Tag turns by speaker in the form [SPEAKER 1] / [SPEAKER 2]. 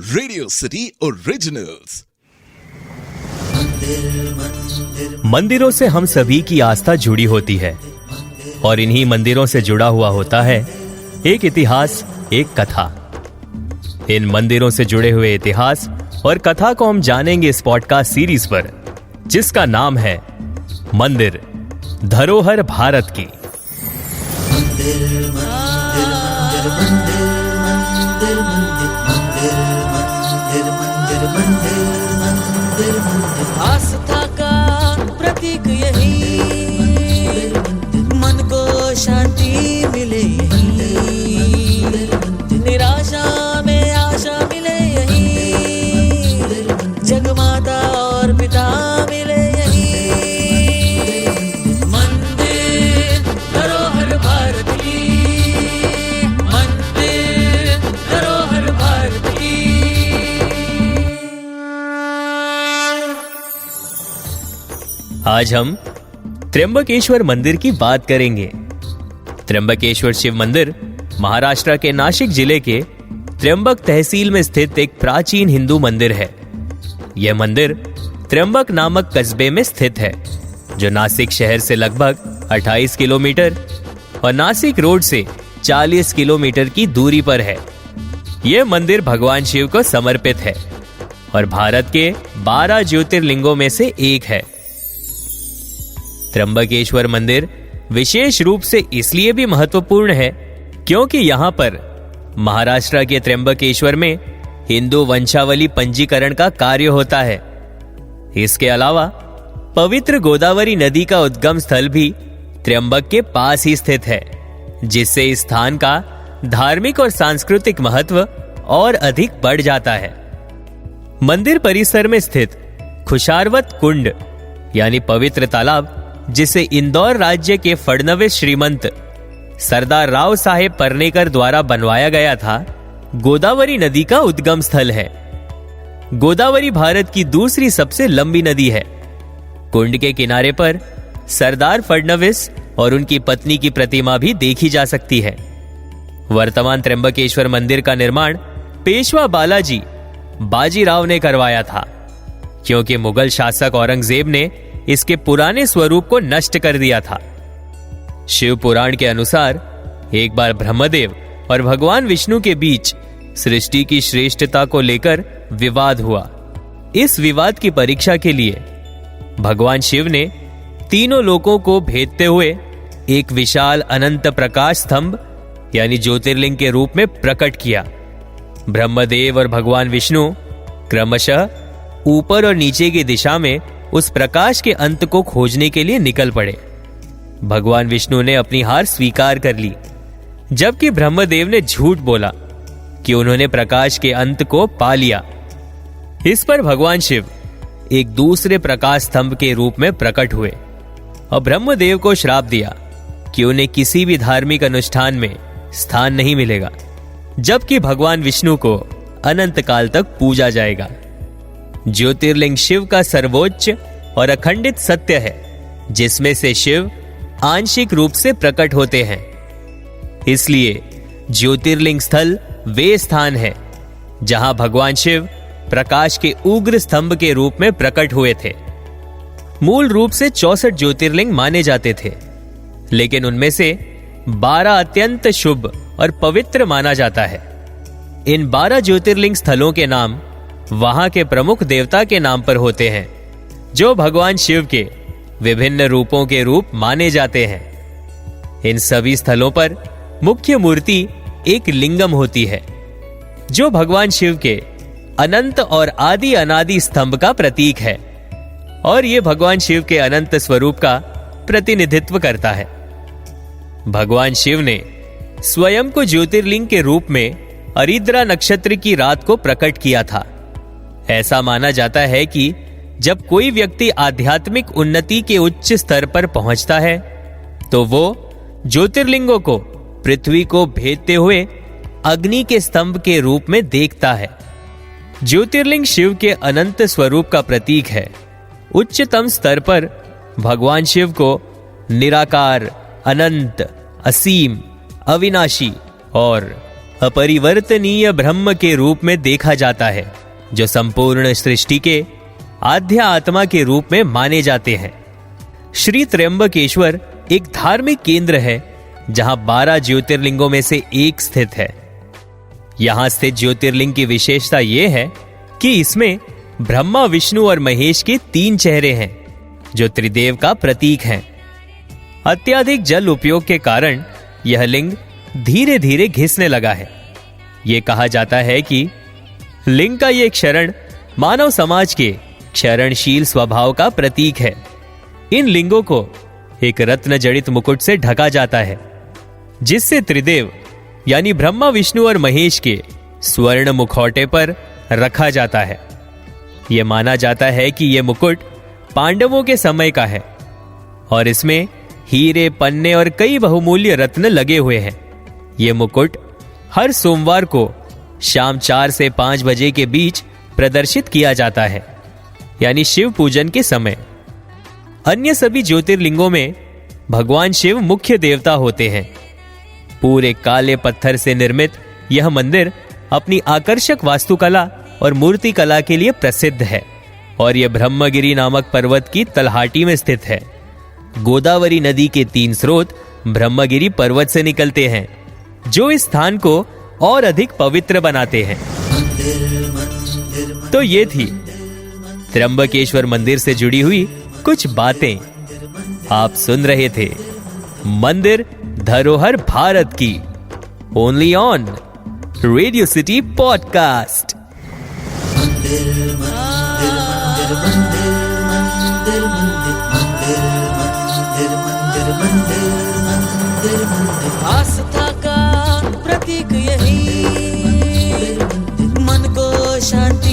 [SPEAKER 1] Radio city originals.
[SPEAKER 2] मंदिरों से हम सभी की आस्था जुड़ी होती है और इन्हीं मंदिरों से जुड़ा हुआ होता है एक इतिहास, एक कथा। इन मंदिरों से जुड़े हुए इतिहास और कथा को हम जानेंगे इस पॉडकास्ट सीरीज पर, जिसका नाम है मंदिर धरोहर भारत की।
[SPEAKER 3] आस्था का प्रतीक यही, मन को शांति मिले यही, निराशा में आशा मिले यही, जगमाता और पिता मिले यही। मंदिर धरोहर भारत की, मंदिर धरोहर भारत की।
[SPEAKER 2] आज हम त्र्यंबकेश्वर मंदिर की बात करेंगे। त्र्यंबकेश्वर शिव मंदिर महाराष्ट्र के नाशिक जिले के त्र्यंबक तहसील में स्थित एक प्राचीन हिंदू मंदिर है। यह मंदिर त्र्यंबक नामक कस्बे में स्थित है, जो नासिक शहर से लगभग 28 किलोमीटर और नासिक रोड से 40 किलोमीटर की दूरी पर है। यह मंदिर भगवान शिव को समर्पित है और भारत के 12 ज्योतिर्लिंगों में से एक है। त्र्यंबकेश्वर मंदिर विशेष रूप से इसलिए भी महत्वपूर्ण है क्योंकि यहां पर महाराष्ट्र के त्र्यंबकेश्वर में हिंदू वंशावली पंजीकरण का कार्य होता है। इसके अलावा पवित्र गोदावरी नदी का उद्गम स्थल भी त्र्यंबक के पास ही स्थित है, जिससे इस स्थान का धार्मिक और सांस्कृतिक महत्व और अधिक बढ़ जाता है। मंदिर परिसर में स्थित खुशारवत कुंड यानी पवित्र तालाब, जिसे इंदौर राज्य के फडणवीस श्रीमंत सरदार राव साहेब परनेकर द्वारा बनवाया गया था, गोदावरी नदी का उद्गम स्थल है। गोदावरी भारत की दूसरी सबसे लंबी नदी है। कुंड के किनारे पर सरदार फडणवीस और उनकी पत्नी की प्रतिमा भी देखी जा सकती है। वर्तमान त्र्यंबकेश्वर मंदिर का निर्माण पेशवा बालाजी बाजीराव ने करवाया था, क्योंकि मुगल शासक औरंगजेब ने इसके पुराने स्वरूप को नष्ट कर दिया था। शिव पुराण के अनुसार एक बार ब्रह्मदेव और भगवान विष्णु के बीच सृष्टि की श्रेष्ठता को लेकर विवाद हुआ। इस विवाद की परीक्षा के लिए भगवान शिव ने तीनों लोकों को भेदते हुए एक विशाल अनंत प्रकाश स्तंभ यानी ज्योतिर्लिंग के रूप में प्रकट किया। ब्रह्मदेव और भगवान विष्णु क्रमशः ऊपर और नीचे की दिशा में उस प्रकाश के अंत को खोजने के लिए निकल पड़े। भगवान विष्णु ने अपनी हार स्वीकार कर ली, जबकि ब्रह्मदेव ने झूठ बोला कि उन्होंने प्रकाश के अंत को पा लिया। इस पर भगवान शिव एक दूसरे प्रकाश स्तंभ के रूप में प्रकट हुए और ब्रह्मदेव को श्राप दिया कि उन्हें किसी भी धार्मिक अनुष्ठान में स्थान नहीं मिलेगा, जबकि भगवान विष्णु को अनंत काल तक पूजा जाएगा। ज्योतिर्लिंग शिव का सर्वोच्च और अखंडित सत्य है, जिसमें से शिव आंशिक रूप से प्रकट होते हैं। इसलिए ज्योतिर्लिंग स्थल वे स्थान है जहां भगवान शिव प्रकाश के उग्र स्तंभ के रूप में प्रकट हुए थे। मूल रूप से 64 ज्योतिर्लिंग माने जाते थे, लेकिन उनमें से 12 अत्यंत शुभ और पवित्र माना जाता है। इन 12 ज्योतिर्लिंग स्थलों के नाम वहां के प्रमुख देवता के नाम पर होते हैं, जो भगवान शिव के विभिन्न रूपों के रूप माने जाते हैं। इन सभी स्थलों पर मुख्य मूर्ति एक लिंगम होती है, जो भगवान शिव के अनंत और आदि अनादि स्तंभ का प्रतीक है और यह भगवान शिव के अनंत स्वरूप का प्रतिनिधित्व करता है। भगवान शिव ने स्वयं को ज्योतिर्लिंग के रूप में अरिद्रा नक्षत्र की रात को प्रकट किया था। ऐसा माना जाता है कि जब कोई व्यक्ति आध्यात्मिक उन्नति के उच्च स्तर पर पहुंचता है, तो वो ज्योतिर्लिंगों को पृथ्वी को भेदते हुए अग्नि के स्तंभ के रूप में देखता है। ज्योतिर्लिंग शिव के अनंत स्वरूप का प्रतीक है। उच्चतम स्तर पर भगवान शिव को निराकार, अनंत, असीम, अविनाशी और अपरिवर्तनीय ब्रह्म के रूप में देखा जाता है, जो संपूर्ण सृष्टि के आध्या आत्मा के रूप में माने जाते हैं। श्री त्र्यंबकेश्वर एक धार्मिक केंद्र है जहां 12 ज्योतिर्लिंगों में से एक स्थित है। यहां स्थित ज्योतिर्लिंग की विशेषता यह है कि इसमें ब्रह्मा, विष्णु और महेश के 3 चेहरे हैं, जो त्रिदेव का प्रतीक हैं। अत्याधिक जल उपयोग के कारण यह लिंग धीरे धीरे घिसने लगा है। यह कहा जाता है कि लिंग का यह क्षरण मानव समाज के क्षरणशील स्वभाव का प्रतीक है। इन लिंगों को एक रत्न जड़ित मुकुट से ढका जाता है, जिससे त्रिदेव यानी ब्रह्मा, विष्णु और महेश के स्वर्ण मुखौटे पर रखा जाता है। यह माना जाता है कि यह मुकुट पांडवों के समय का है और इसमें हीरे, पन्ने और कई बहुमूल्य रत्न लगे हुए हैं। यह मुकुट हर सोमवार को शाम 4 से 5 बजे के बीच प्रदर्शित किया जाता है, यानी शिव पूजन के समय। अन्य सभी ज्योतिर्लिंगों में भगवान शिव मुख्य देवता होते हैं। पूरे काले पत्थर से निर्मित यह मंदिर अपनी आकर्षक वास्तुकला और मूर्ति कला के लिए प्रसिद्ध है और यह ब्रह्मगिरी नामक पर्वत की तलहाटी में स्थित है। गोदावरी नदी के 3 स्रोत ब्रह्मगिरी पर्वत से निकलते हैं, जो इस स्थान को और अधिक पवित्र बनाते हैं। तो ये थी त्र्यंबकेश्वर मंदिर से जुड़ी हुई कुछ बातें। आप सुन रहे थे मंदिर धरोहर भारत की, only on Radio City podcast.
[SPEAKER 3] आस्था का प्रतीक यही, मन को शांति